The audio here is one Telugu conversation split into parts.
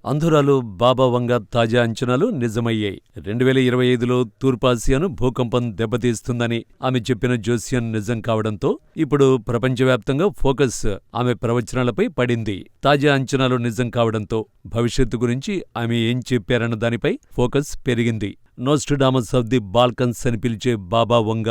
అంధురాలు బాబా వంగ తాజా అంచనాలు నిజమయ్యాయి. 2025లో తూర్పాసియాను భూకంపం దెబ్బతీస్తుందని ఆమె చెప్పిన జోస్యం నిజం కావడంతో ఇప్పుడు ప్రపంచవ్యాప్తంగా ఫోకస్ ఆమె ప్రవచనాలపై పడింది. తాజా అంచనాలు నిజం కావడంతో భవిష్యత్తు గురించి ఆమె ఏం చెప్పారన్న దానిపై ఫోకస్ పెరిగింది. నోస్ట్రడామస్ ఆఫ్ ది బాల్కన్స్ అని పిలిచే బాబా వంగ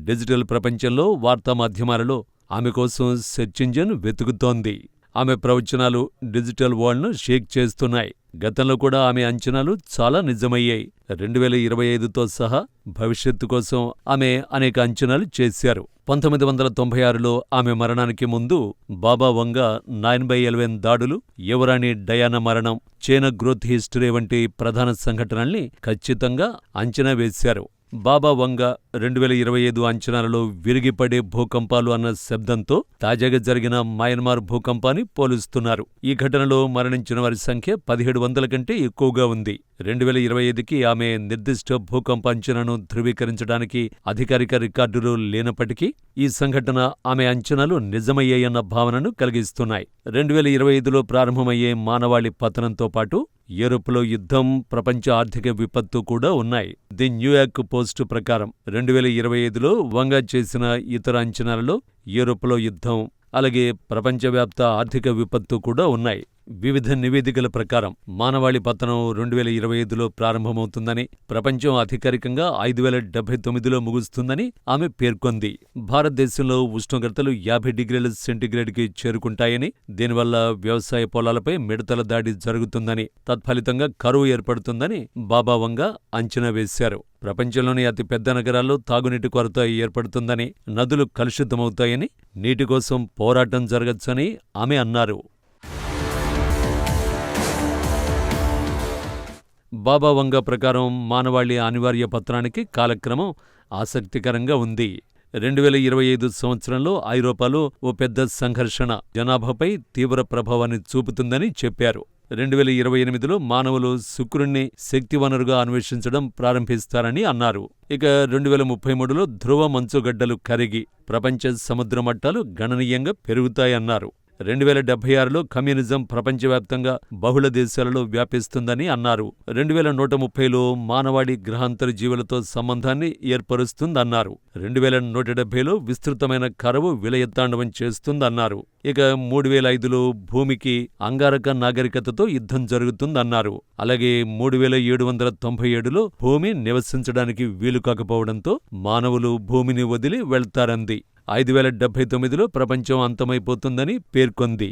డిజిటల్ ప్రపంచంలో వార్తా మాధ్యమాలలో ఆమె కోసం సెర్చ్ ఇంజిన్ వెతుకుతోంది. ఆమె ప్రవచనాలు డిజిటల్ వరల్డ్ను షేక్ చేస్తున్నాయి. గతంలో కూడా ఆమె అంచనాలు చాలా నిజమయ్యాయి. 2025తో సహా భవిష్యత్తు కోసం ఆమె అనేక అంచనాలు చేశారు. 1996లో ఆమె మరణానికి ముందు బాబా వంగ 9/11 దాడులు, యువరాణి డయానా మరణం, చైనా గ్రోత్ హిస్టరీ వంటి ప్రధాన సంఘటనల్ని ఖచ్చితంగా అంచనా వేశారు. బాబా వంగ 2025 అంచనాలలో విరిగిపడే భూకంపాలు అన్న శబ్దంతో తాజాగా జరిగిన మయన్మార్ భూకంపాన్ని పోలుస్తున్నారు. ఈ ఘటనలో మరణించిన వారి సంఖ్య 1700 కంటే ఎక్కువగా ఉంది. 2025కి ఆమె నిర్దిష్ట భూకంప అంచనాను ధృవీకరించడానికి అధికారిక రికార్డులు లేనప్పటికీ ఈ సంఘటన ఆమె అంచనాలు నిజమయ్యాయన్న భావనను కలిగిస్తున్నాయి. 2025లో ప్రారంభమయ్యే మానవాళి పతనంతో పాటు యూరోప్లో యుద్ధం, ప్రపంచ ఆర్థిక విపత్తు కూడా ఉన్నాయి. ది న్యూయార్క్ పోస్ట్ ప్రకారం 2025లో వంగ చేసిన ఇతర అంచనాలలో యూరోప్లో యుద్ధం, అలాగే ప్రపంచవ్యాప్త ఆర్థిక విపత్తు కూడా ఉన్నాయి. వివిధ నివేదికల ప్రకారం మానవాళి పతనం 2025లో ప్రారంభమవుతుందని, ప్రపంచం అధికారికంగా 5079లో ముగుస్తుందని ఆమె పేర్కొంది. భారతదేశంలో ఉష్ణోగ్రతలు 50 డిగ్రీల సెంటీగ్రేడ్కి చేరుకుంటాయని, దీనివల్ల వ్యవసాయ పొలాలపై మిడతల దాడి జరుగుతుందని, తత్ఫలితంగా కరువు ఏర్పడుతుందని బాబా వంగ అంచనా వేశారు. ప్రపంచంలోని అతిపెద్ద నగరాల్లో తాగునీటి కొరత ఏర్పడుతుందని, నదులు కలుషితమవుతాయని, నీటి కోసం పోరాటం జరగచ్చని ఆమె అన్నారు. బాబా వంగ ప్రకారం మానవాళి అనివార్య పతనానికి కాలక్రమం ఆసక్తికరంగా ఉంది. 2025 సంవత్సరంలో ఐరోపాలో ఓ పెద్ద సంఘర్షణ జనాభాపై తీవ్ర ప్రభావాన్ని చూపుతుందని చెప్పారు. 2028లో మానవులు శుక్రుణ్ణి శక్తి వనరుగా అన్వేషించడం ప్రారంభిస్తారని అన్నారు. ఇక 2033లో ధ్రువ మంచుగడ్డలు కరిగి ప్రపంచ సముద్ర మట్టాలు గణనీయంగా పెరుగుతాయన్నారు. 2076లో కమ్యూనిజం ప్రపంచవ్యాప్తంగా బహుళ దేశాలలో వ్యాపిస్తుందని అన్నారు. 2130లో మానవాళి గ్రహాంతర జీవులతో సంబంధాన్ని ఏర్పరుస్తుందన్నారు. 2170లో విస్తృతమైన కరువు విలయతాండవం చేస్తుందన్నారు. ఇక 3005లో భూమికి అంగారక నాగరికతతో యుద్ధం జరుగుతుందన్నారు. అలాగే 3797లో భూమి నివసించడానికి వీలు కాకపోవడంతో మానవులు భూమిని వదిలి వెళ్తారంది. 5079లో ప్రపంచం అంతమైపోతుందని పేర్కొంది.